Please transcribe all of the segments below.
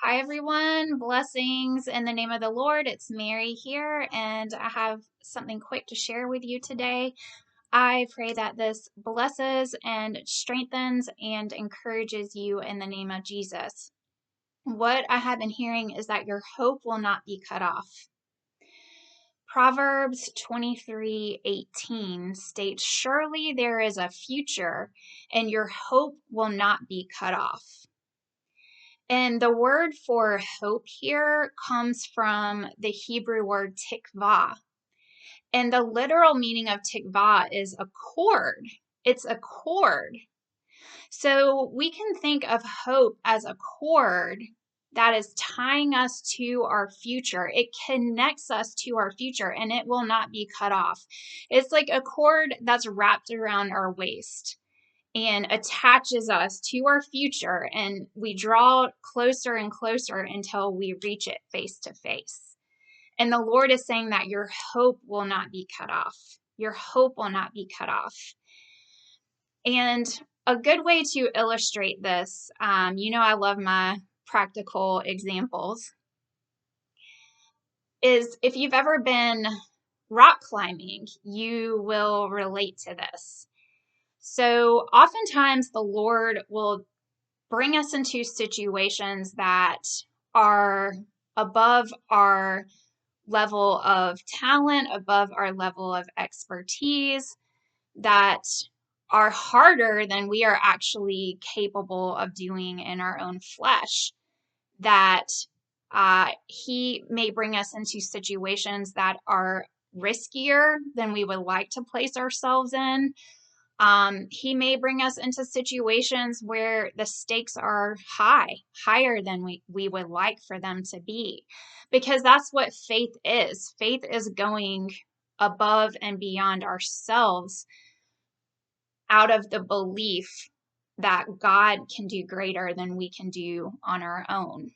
Hi, everyone. Blessings in the name of the Lord. It's Mary here, and I have something quick to share with you today. I pray that this blesses and strengthens and encourages you in the name of Jesus. What I have been hearing is that your hope will not be cut off. Proverbs 23:18 states, "Surely there is a future, and your hope will not be cut off." And the word for hope here comes from the Hebrew word tikvah. And the literal meaning of tikvah is a cord. It's a cord. So we can think of hope as a cord that is tying us to our future. It connects us to our future and it will not be cut off. It's like a cord that's wrapped around our waist and attaches us to our future, and we draw closer and closer until we reach it face to face. And the Lord is saying that your hope will not be cut off. Your hope will not be cut off. And a good way to illustrate this, I love my practical examples, is if you've ever been rock climbing, you will relate to this. So oftentimes the Lord will bring us into situations that are above our level of talent, above our level of expertise, that are harder than we are actually capable of doing in our own flesh. That He may bring us into situations that are riskier than we would like to place ourselves in. He may bring us into situations where the stakes are higher than we would like for them to be, because that's what faith is. Faith is going above and beyond ourselves out of the belief that God can do greater than we can do on our own.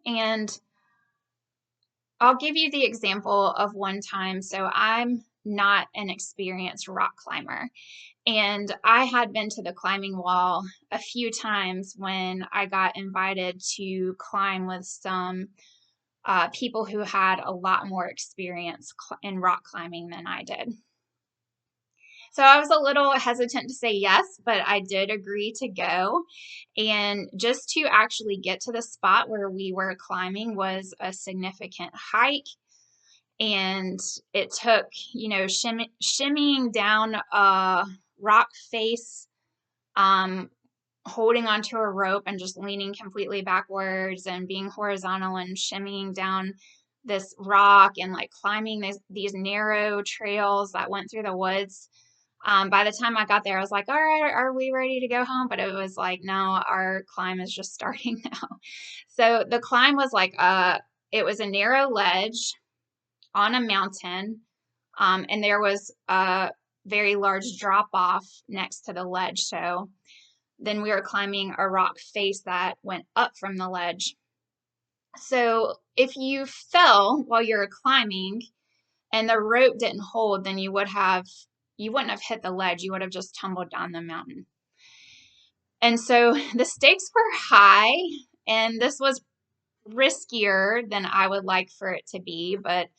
And I'll give you the example of one time. So I'm not an experienced rock climber. And I had been to the climbing wall a few times when I got invited to climb with some people who had a lot more experience in rock climbing than I did. So I was a little hesitant to say yes, but I did agree to go. And just to actually get to the spot where we were climbing was a significant hike. And it took, shimmying down a rock face, holding onto a rope and just leaning completely backwards and being horizontal and shimmying down this rock and like climbing these narrow trails that went through the woods. By the time I got there, I was like, all right, are we ready to go home? But it was like, no, our climb is just starting now. So the climb was like, it was a narrow ledge on a mountain. And there was a very large drop off next to the ledge. So then we were climbing a rock face that went up from the ledge. So if you fell while you were climbing and the rope didn't hold, then you wouldn't have hit the ledge. You would have just tumbled down the mountain. And so the stakes were high, and this was riskier than I would like for it to be. But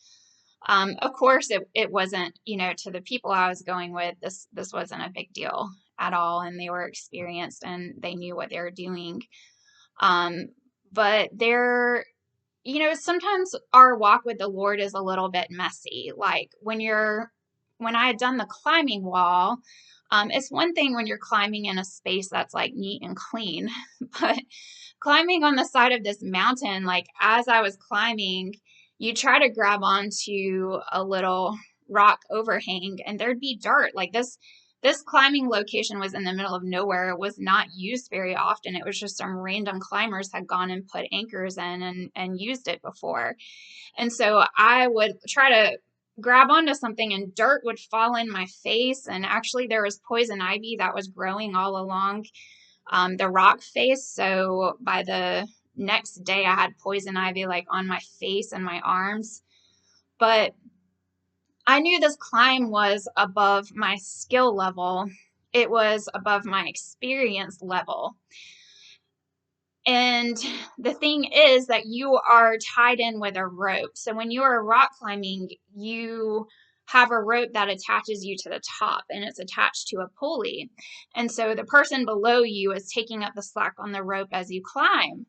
of course, it wasn't, to the people I was going with, this wasn't a big deal at all. And they were experienced and they knew what they were doing. But sometimes our walk with the Lord is a little bit messy. Like when I had done the climbing wall, it's one thing when you're climbing in a space that's like neat and clean, but climbing on the side of this mountain, like as I was climbing, you try to grab onto a little rock overhang and there'd be dirt. Like this climbing location was in the middle of nowhere. It was not used very often. It was just some random climbers had gone and put anchors in and used it before. And so I would try to grab onto something and dirt would fall in my face. And actually there was poison ivy that was growing all along the rock face. So by the next day I had poison ivy like on my face and my arms. But I knew this climb was above my skill level. It was above my experience level. And the thing is that you are tied in with a rope. So when you are rock climbing, you have a rope that attaches you to the top, and it's attached to a pulley. And so the person below you is taking up the slack on the rope as you climb.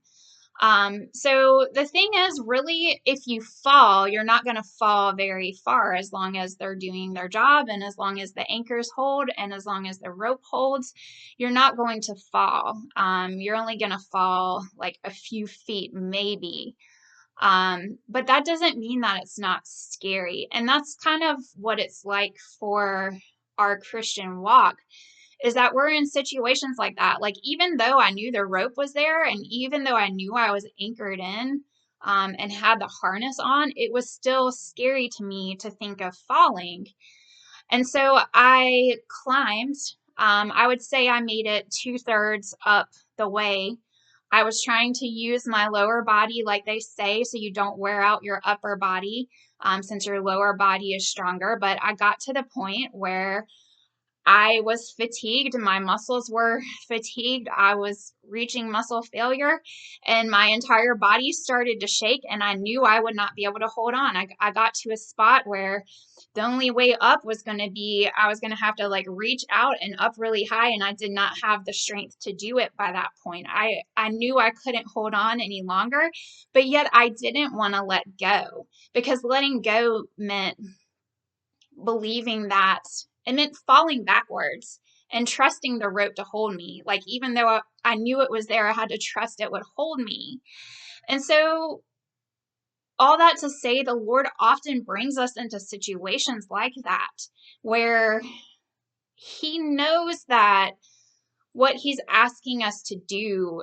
So the thing is, really, if you fall, you're not going to fall very far as long as they're doing their job, and as long as the anchors hold, and as long as the rope holds, you're not going to fall. You're only going to fall like a few feet, maybe. But that doesn't mean that it's not scary. And that's kind of what it's like for our Christian walk, is that we're in situations like that. Like, even though I knew the rope was there, and even though I knew I was anchored in, and had the harness on, it was still scary to me to think of falling. And so I climbed. I would say I made it 2/3 up the way. I was trying to use my lower body, like they say, so you don't wear out your upper body, since your lower body is stronger. But I got to the point where I was fatigued. My muscles were fatigued. I was reaching muscle failure, and my entire body started to shake, and I knew I would not be able to hold on. I got to a spot where the only way up was going to be, I was going to have to like reach out and up really high, and I did not have the strength to do it by that point. I knew I couldn't hold on any longer, but yet I didn't want to let go, because letting go meant believing that it meant falling backwards and trusting the rope to hold me. Like, even though I knew it was there, I had to trust it would hold me. And so, all that to say, the Lord often brings us into situations like that, where He knows that what He's asking us to do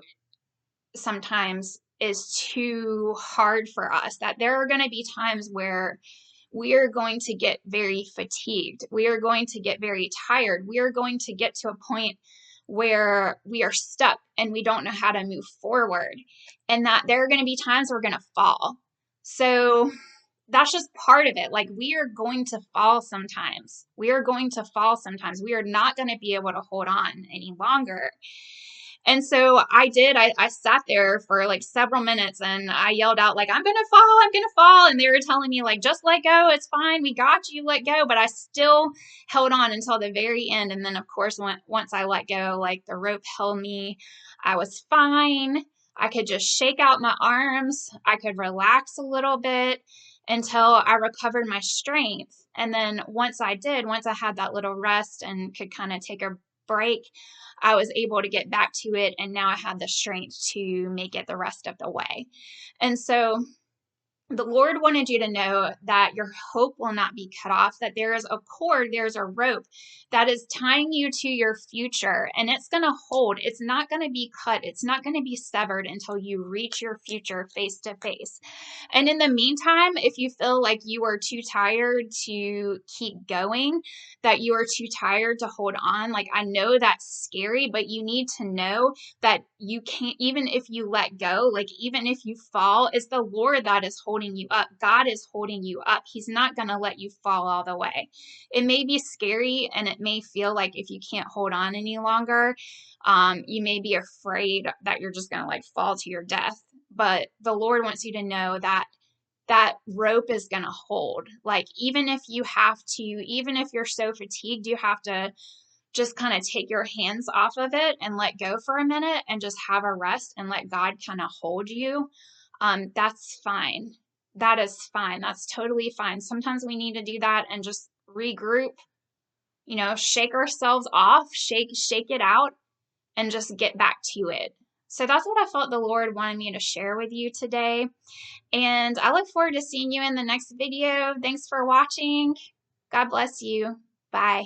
sometimes is too hard for us, that there are going to be times where we are going to get very fatigued. We are going to get very tired. We are going to get to a point where we are stuck and we don't know how to move forward, and that there are going to be times we're going to fall. So that's just part of it. Like, we are going to fall sometimes. We are going to fall sometimes. We are not going to be able to hold on any longer. And so I did. I sat there for like several minutes, and I yelled out, like, I'm going to fall, I'm going to fall. And they were telling me, like, just let go. It's fine. We got you. Let go. But I still held on until the very end. And then, of course, once I let go, like, the rope held me. I was fine. I could just shake out my arms. I could relax a little bit until I recovered my strength. And then once I had that little rest and could kind of take a break, I was able to get back to it, and now I had the strength to make it the rest of the way. And so the Lord wanted you to know that your hope will not be cut off, that there is a cord, there's a rope that is tying you to your future, and it's going to hold. It's not going to be cut. It's not going to be severed until you reach your future face to face. And in the meantime, if you feel like you are too tired to keep going, that you are too tired to hold on, like, I know that's scary, but you need to know that you can't, even if you let go, like, even if you fall, it's the Lord that is holding you up. God is holding you up. He's not going to let you fall all the way. It may be scary, and it may feel like if you can't hold on any longer, you may be afraid that you're just going to like fall to your death. But the Lord wants you to know that that rope is going to hold. Like, even if you're so fatigued, you have to just kind of take your hands off of it and let go for a minute and just have a rest and let God kind of hold you. That's fine. That is fine. That's totally fine. Sometimes we need to do that and just regroup, shake ourselves off, shake it out, and just get back to it. So that's what I felt the Lord wanted me to share with you today. And I look forward to seeing you in the next video. Thanks for watching. God bless you. Bye.